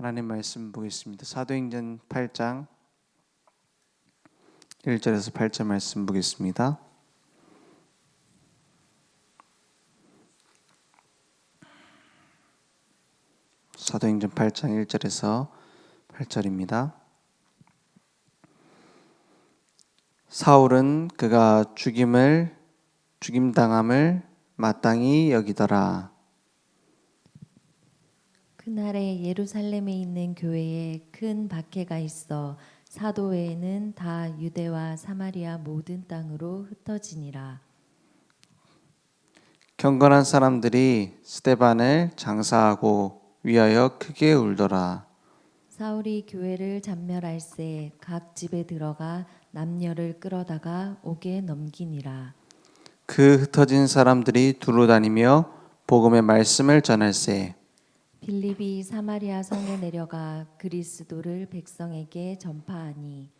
하나님 말씀 보겠습니다. 사도행전 8장 1절에서 8절 말씀 보겠습니다. 사도행전 8장 1절에서 8절입니다. 사울은 그가 죽임당함을 마땅히 여기더라. 그날에 예루살렘에 있는 교회에 큰 박해가 있어 사도 외에는 다 유대와 사마리아 모든 땅으로 흩어지니라. 경건한 사람들이 스데반을 장사하고 위하여 크게 울더라. 사울이 교회를 잔멸할새 각 집에 들어가 남녀를 끌어다가 옥에 넘기니라. 그 흩어진 사람들이 두루 다니며 복음의 말씀을 전할세. 빌립이 사마리아 성에 내려가 그리스도를 백성에게 전파하니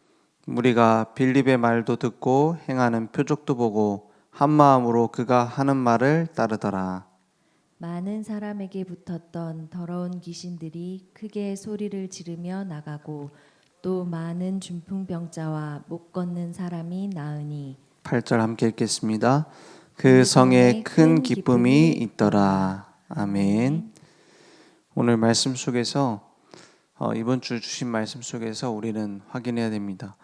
무리가 빌립의 말도 듣고 행하는 표적도 보고 한 마음으로 그가 하는 말을 따르더라. 많은 사람에게 붙었던 더러운 귀신들이 크게 소리를 지르며 나가고 또 많은 중풍병자와 못 걷는 사람이 나으니 8절 함께 읽겠습니다. 그 성에 큰 기쁨이 있더라. 아멘. 오늘 말씀 속에서 이번 주 주신 말씀 속에서 우리는 확인해야 됩니다.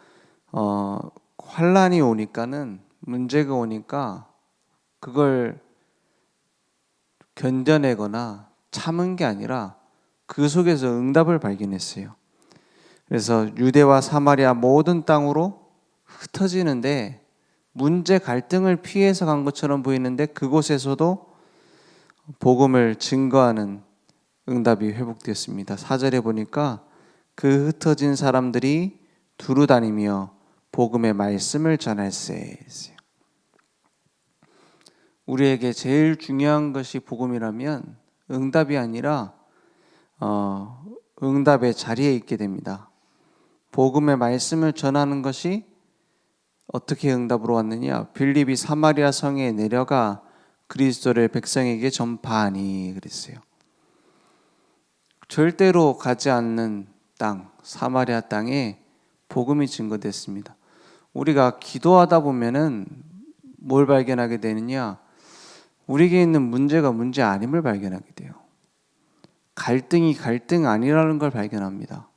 환란이 오니까는 문제가 오니까 그걸 견뎌내거나 참은 게 아니라 그 속에서 응답을 발견했어요. 그래서 유대와 사마리아 모든 땅으로 흩어지는데 문제 갈등을 피해서 간 것처럼 보이는데 그곳에서도 복음을 증거하는 응답이 회복되었습니다. 4절에 보니까 그 흩어진 사람들이 두루 다니며 복음의 말씀을 전할세. 우리에게 제일 중요한 것이 복음이라면 응답이 아니라 응답의 자리에 있게 됩니다. 복음의 말씀을 전하는 것이 어떻게 응답으로 왔느냐? 빌립이 사마리아 성에 내려가 그리스도를 백성에게 전파하니 그랬어요. 절대로 가지 않는 땅, 사마리아 땅에 복음이 증거됐습니다. 우리가 기도하다 보면은 뭘 발견하게 되느냐? 우리에게 있는 문제가 문제 아님을 발견하게 돼요. 갈등이 갈등 아니라는 걸 발견합니다.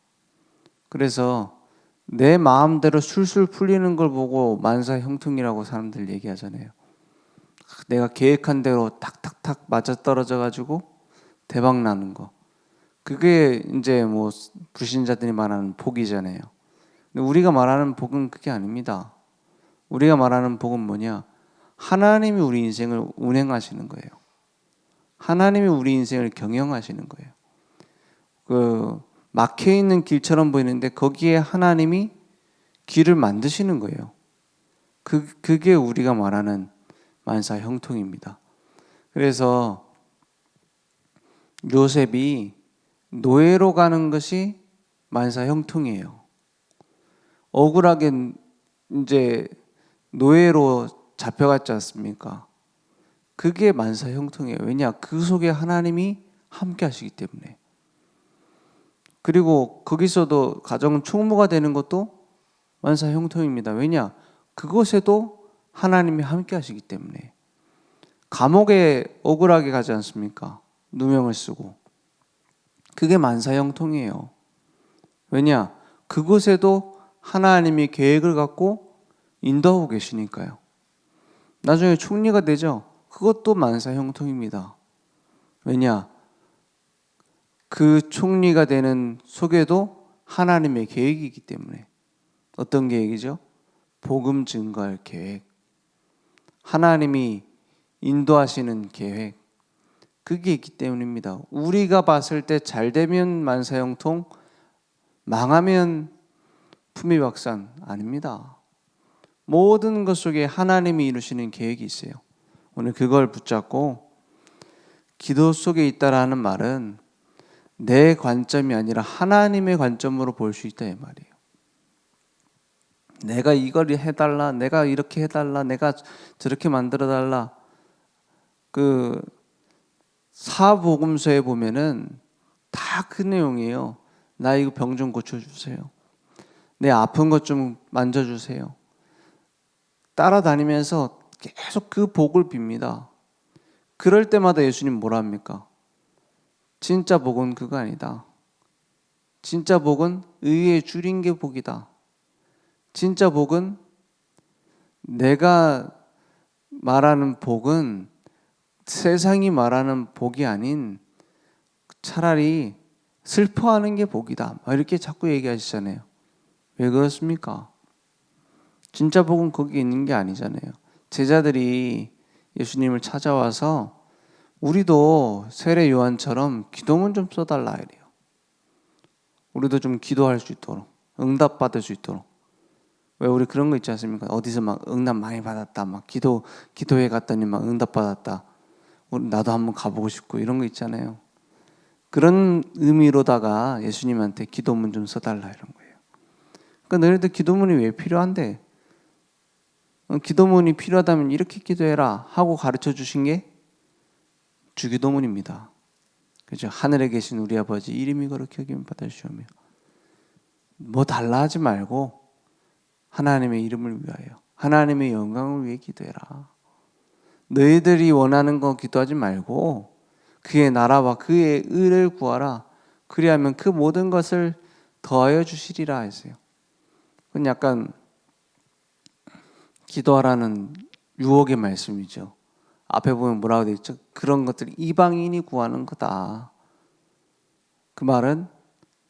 그래서 내 마음대로 술술 풀리는 걸 보고 만사 형통이라고 사람들 얘기하잖아요. 내가 계획한 대로 탁탁탁 맞아떨어져 가지고 대박 나는 거. 그게 이제 뭐 불신자들이 말하는 복이잖아요. 근데 우리가 말하는 복은 그게 아닙니다. 우리가 말하는 복은 뭐냐? 하나님이 우리 인생을 운행하시는 거예요. 하나님이 우리 인생을 경영하시는 거예요. 그 막혀 있는 길처럼 보이는데 거기에 하나님이 길을 만드시는 거예요. 그게 우리가 말하는 만사 형통입니다. 그래서 요셉이 노예로 가는 것이 만사 형통이에요. 억울하게 이제 노예로 잡혀갔지 않습니까? 그게 만사 형통이에요. 왜냐? 그 속에 하나님이 함께 하시기 때문에. 그리고 거기서도 가정 총무가 되는 것도 만사 형통입니다. 왜냐? 그곳에도 하나님이 함께 하시기 때문에. 감옥에 억울하게 가지 않습니까? 누명을 쓰고. 그게 만사 형통이에요. 왜냐? 그곳에도 하나님이 계획을 갖고 인도하고 계시니까요. 나중에 총리가 되죠? 그것도 만사 형통입니다. 왜냐? 그 총리가 되는 속에도 하나님의 계획이기 때문에. 어떤 계획이죠? 복음 증거할 계획. 하나님이 인도하시는 계획. 그게 있기 때문입니다. 우리가 봤을 때 잘 되면 만사 형통, 망하면 품위박산 아닙니다. 모든 것 속에 하나님이 이루시는 계획이 있어요. 오늘 그걸 붙잡고 기도 속에 있다라는 말은 내 관점이 아니라 하나님의 관점으로 볼 수 있다 이 말이에요. 내가 이걸 해달라, 내가 이렇게 해달라, 내가 저렇게 만들어달라. 그 사복음서에 보면은 다 그 내용이에요. 나 이거 병 좀 고쳐주세요. 내 아픈 것 좀 만져주세요. 따라다니면서 계속 그 복을 빕니다. 그럴 때마다 예수님 뭐라 합니까? 진짜 복은 그거 아니다. 진짜 복은 의에 줄인 게 복이다. 진짜 복은 내가 말하는 복은 세상이 말하는 복이 아닌 차라리 슬퍼하는 게 복이다. 이렇게 자꾸 얘기하시잖아요. 왜 그렇습니까? 진짜 복은 거기 있는 게 아니잖아요. 제자들이 예수님을 찾아와서 우리도 세례 요한처럼 기도문 좀 써달라 이래요. 우리도 좀 기도할 수 있도록, 응답받을 수 있도록. 왜 우리 그런 거 있지 않습니까? 어디서 막 응답 많이 받았다, 막 기도회 갔더니 막 응답 받았다. 나도 한번 가보고 싶고 이런 거 있잖아요. 그런 의미로다가 예수님한테 기도문 좀 써달라 이런 거예요. 그러니까 너희들 기도문이 왜 필요한데? 기도문이 필요하다면 이렇게 기도해라 하고 가르쳐 주신 게 주기도문입니다. 그죠? 하늘에 계신 우리 아버지 이름이 거룩히 여김을 받아주시오며 뭐 달라 하지 말고 하나님의 이름을 위하여 하나님의 영광을 위해 기도해라. 너희들이 원하는 거 기도하지 말고 그의 나라와 그의 의를 구하라. 그리하면 그 모든 것을 더하여 주시리라 했어요. 그건 약간 기도하라는 유혹의 말씀이죠. 앞에 보면 뭐라고 되어 있죠? 그런 것들 이방인이 구하는 거다. 그 말은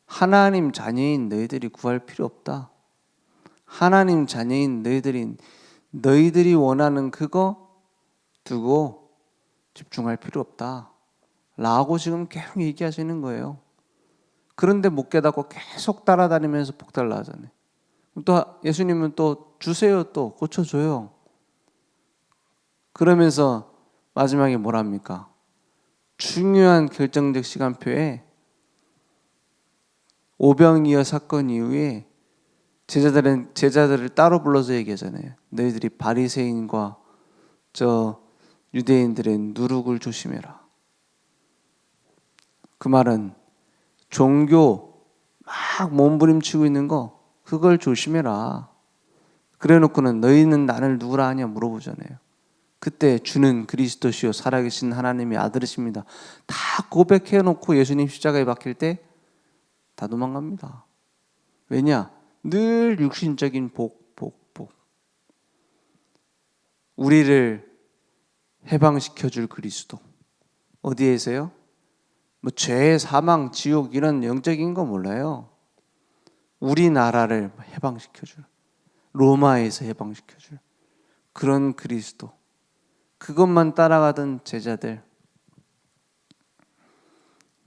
하나님 자녀인 너희들이 구할 필요 없다. 하나님 자녀인 너희들이 원하는 그거 두고 집중할 필요 없다. 라고 지금 계속 얘기하시는 거예요. 그런데 못 깨닫고 계속 따라다니면서 복달라 하잖아요. 또 예수님은 또 주세요, 또 고쳐줘요. 그러면서 마지막에 뭐랍니까? 중요한 결정적 시간표에 오병이어 사건 이후에 제자들을 따로 불러서 얘기하잖아요. 너희들이 바리새인과 저 유대인들의 누룩을 조심해라. 그 말은 종교 막 몸부림치고 있는 거 그걸 조심해라. 그래놓고는 너희는 나를 누구라 하냐 물어보잖아요. 그때 주는 그리스도시요 살아계신 하나님의 아들이십니다. 다 고백해놓고 예수님 십자가에 박힐 때 다 도망갑니다. 왜냐? 늘 육신적인 복. 우리를 해방시켜줄 그리스도. 어디에서요? 뭐 죄, 사망, 지옥 이런 영적인 거 몰라요. 우리나라를 해방시켜줄, 로마에서 해방시켜줄 그런 그리스도. 그것만 따라가던 제자들.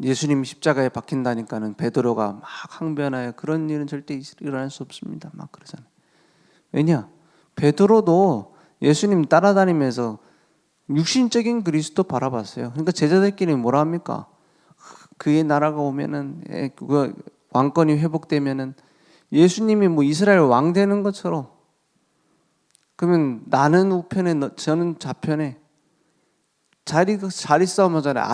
예수님 십자가에 박힌다니까는 베드로가 막 항변하여 그런 일은 절대 일어날 수 없습니다. 막 그러잖아요. 왜냐? 베드로도 예수님 따라다니면서 육신적인 그리스도 바라봤어요. 그러니까 제자들끼리 뭐라 합니까? 그의 나라가 오면은 왕권이 회복되면은 예수님이 뭐 이스라엘 왕 되는 것처럼 그러면 나는 우편에 저는 좌편에 자리 싸움 하잖아요.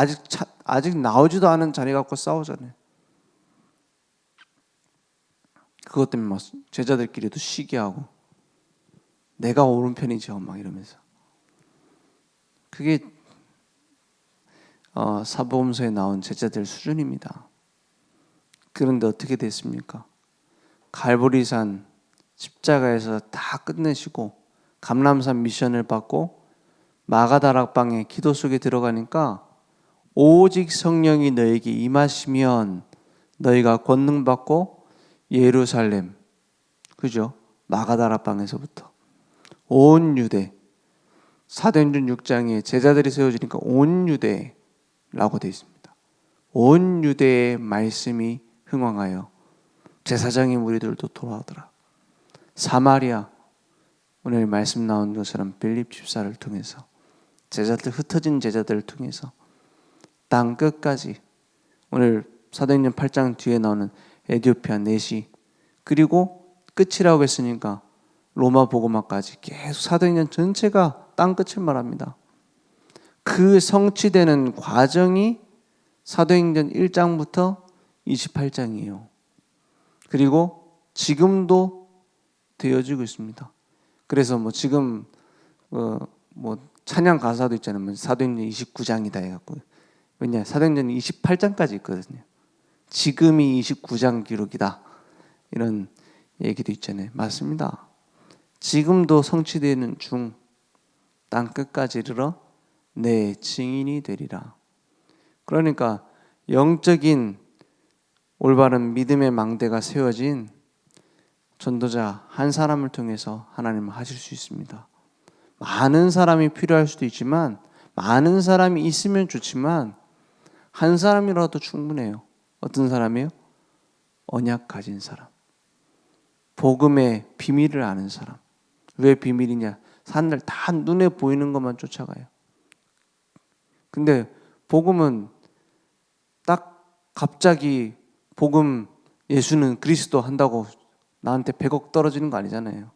아직 나오지도 않은 자리 갖고 싸우잖아요. 그것 때문에 막 제자들끼리도 시기하고 내가 오른편이죠 막 이러면서. 그게 사복음서에 나온 제자들 수준입니다. 그런데 어떻게 됐습니까? 갈보리산 십자가에서 다 끝내시고 감람산 미션을 받고 마가다락방에 기도 속에 들어가니까 오직 성령이 너에게 임하시면 너희가 권능 받고 예루살렘, 그죠? 마가다락방에서부터 온 유대, 사도행전 6장에 제자들이 세워지니까 온 유대라고 되어 있습니다. 온 유대의 말씀이 흥왕하여 제사장의 무리들도 돌아오더라. 사마리아, 오늘 말씀 나온 것처럼 빌립 집사를 통해서 흩어진 제자들을 통해서 땅 끝까지, 오늘 사도행전 8장 뒤에 나오는 에티오피아 내시, 그리고 끝이라고 했으니까 로마 복음화까지 계속 사도행전 전체가 땅 끝을 말합니다. 그 성취되는 과정이 사도행전 1장부터 28장이에요. 그리고 지금도 되어지고 있습니다. 그래서 뭐 지금 뭐 찬양 가사도 있잖아요. 뭐 사도행전 29장이다 해갖고, 왜냐 사도행전 28장까지 있거든요. 지금이 29장 기록이다 이런 얘기도 있잖아요. 맞습니다. 지금도 성취되는 중 땅 끝까지 이르러 내 증인이 되리라. 그러니까 영적인 올바른 믿음의 망대가 세워진 전도자 한 사람을 통해서 하나님은 하실 수 있습니다. 많은 사람이 필요할 수도 있지만, 많은 사람이 있으면 좋지만 한 사람이라도 충분해요. 어떤 사람이에요? 언약 가진 사람, 복음의 비밀을 아는 사람. 왜 비밀이냐? 사람들 다 눈에 보이는 것만 쫓아가요. 근데 복음은 딱 갑자기 복음, 예수는 그리스도 한다고 나한테 100억 떨어지는 거 아니잖아요.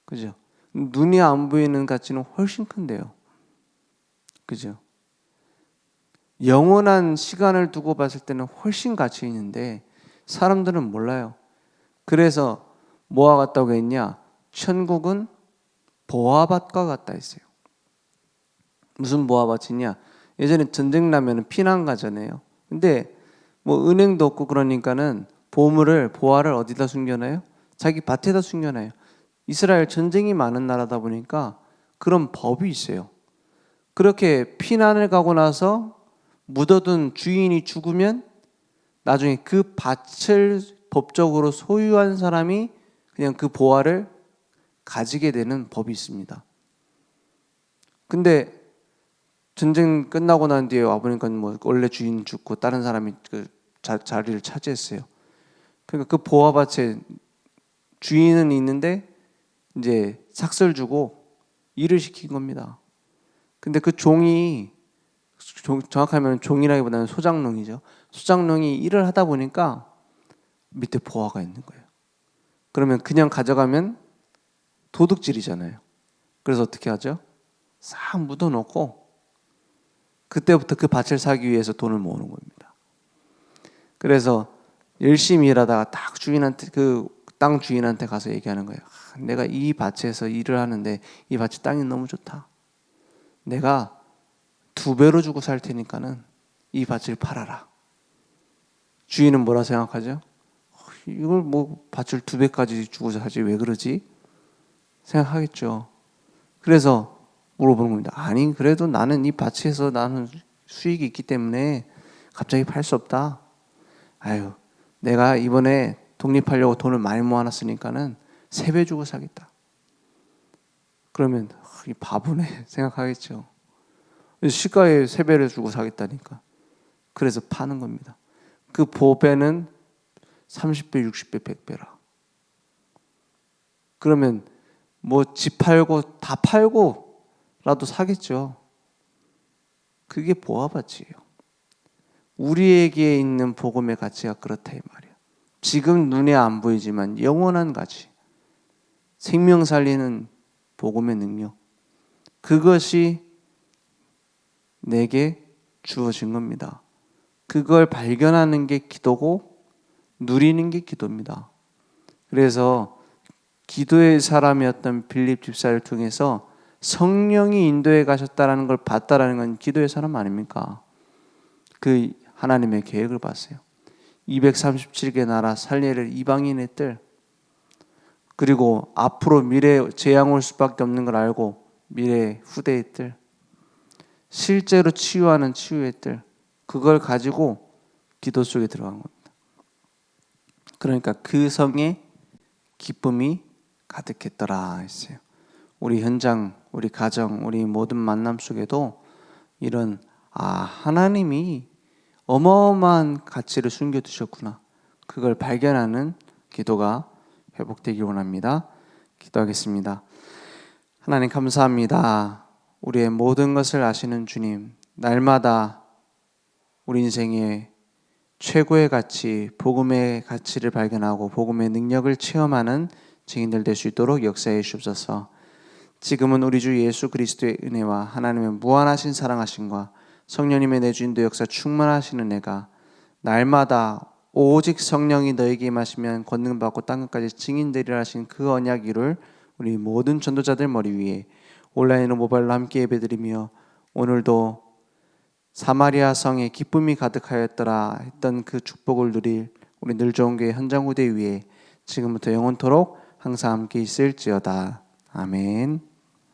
그죠? 눈이 안 보이는 가치는 훨씬 큰데요. 그죠? 영원한 시간을 두고 봤을 때는 훨씬 가치 있는데 사람들은 몰라요. 그래서 뭐와 같다고 했냐? 천국은 보화밭과 같다 했어요. 무슨 보화밭이냐? 예전에 전쟁 나면 피난 가잖아요. 근데 뭐 은행도 없고 그러니까는 보화를 어디다 숨겨놔요? 자기 밭에다 숨겨놔요. 이스라엘 전쟁이 많은 나라다 보니까 그런 법이 있어요. 그렇게 피난을 가고 나서 묻어둔 주인이 죽으면 나중에 그 밭을 법적으로 소유한 사람이 그냥 그 보화를 가지게 되는 법이 있습니다. 근데 전쟁 끝나고 난 뒤에 와보니까 뭐 원래 주인 죽고 다른 사람이 그 자리를 차지했어요. 그러니까 그 보화밭에 주인은 있는데 이제 삭설 주고 일을 시킨 겁니다. 근데 그 종이, 정확하면 종이라기보다는 소장농이죠. 소장농이 일을 하다 보니까 밑에 보화가 있는 거예요. 그러면 그냥 가져가면 도둑질이잖아요. 그래서 어떻게 하죠? 싹 묻어놓고 그때부터 그 밭을 사기 위해서 돈을 모으는 겁니다. 그래서 열심히 일하다가 딱 주인한테, 그 땅 주인한테 가서 얘기하는 거예요. 내가 이 밭에서 일을 하는데 이 밭이 땅이 너무 좋다. 내가 2배로 주고 살 테니까는 이 밭을 팔아라. 주인은 뭐라 생각하죠? 이걸 뭐 밭을 2배까지 주고 사지 왜 그러지? 생각하겠죠. 그래서 물어보는 겁니다. 아니 그래도 나는 이 밭에서 나는 수익이 있기 때문에 갑자기 팔 수 없다. 아유, 내가 이번에 독립하려고 돈을 많이 모아놨으니까는 3배 주고 사겠다. 그러면 이 바보네 생각하겠죠. 시가에 3배를 주고 사겠다니까. 그래서 파는 겁니다. 그 보배는 30배, 60배, 100배라. 그러면 뭐 집 팔고 다 팔고라도 사겠죠. 그게 보화밭이에요. 우리에게 있는 복음의 가치가 그렇다 이 말이에요. 지금 눈에 안 보이지만 영원한 가치, 생명 살리는 복음의 능력, 그것이 내게 주어진 겁니다. 그걸 발견하는 게 기도고 누리는 게 기도입니다. 그래서 기도의 사람이었던 빌립 집사를 통해서 성령이 인도해 가셨다라는 걸 봤다라는 건 기도의 사람 아닙니까? 그 하나님의 계획을 봤어요. 237개 나라 살리를 이방인의 뜰, 그리고 앞으로 미래 재앙 올 수밖에 없는 걸 알고 미래 후대의 뜰, 실제로 치유하는 치유의 뜰, 그걸 가지고 기도 속에 들어간 겁니다. 그러니까 그 성에 기쁨이 가득했더라 했어요. 우리 현장, 우리 가정, 우리 모든 만남 속에도 이런 하나님이 어마어마한 가치를 숨겨두셨구나, 그걸 발견하는 기도가 회복되길 원합니다. 기도하겠습니다. 하나님 감사합니다. 우리의 모든 것을 아시는 주님, 날마다 우리 인생의 최고의 가치, 복음의 가치를 발견하고 복음의 능력을 체험하는 증인들 될 수 있도록 역사해 주옵소서. 지금은 우리 주 예수 그리스도의 은혜와 하나님의 무한하신 사랑하심과 성령님의 내주인도 역사 충만하시는 애가 날마다 오직 성령이 너에게 임하시면 권능 받고 땅끝까지 증인되리라 하신 그 언약 이룰 우리 모든 전도자들 머리 위에 온라인으로 모바일로 함께 예배드리며 오늘도 사마리아 성에 기쁨이 가득하였더라 했던 그 축복을 누릴 우리 늘 좋은 교회 현장 후대 위에 지금부터 영원토록 항상 함께 있을지어다. 아멘.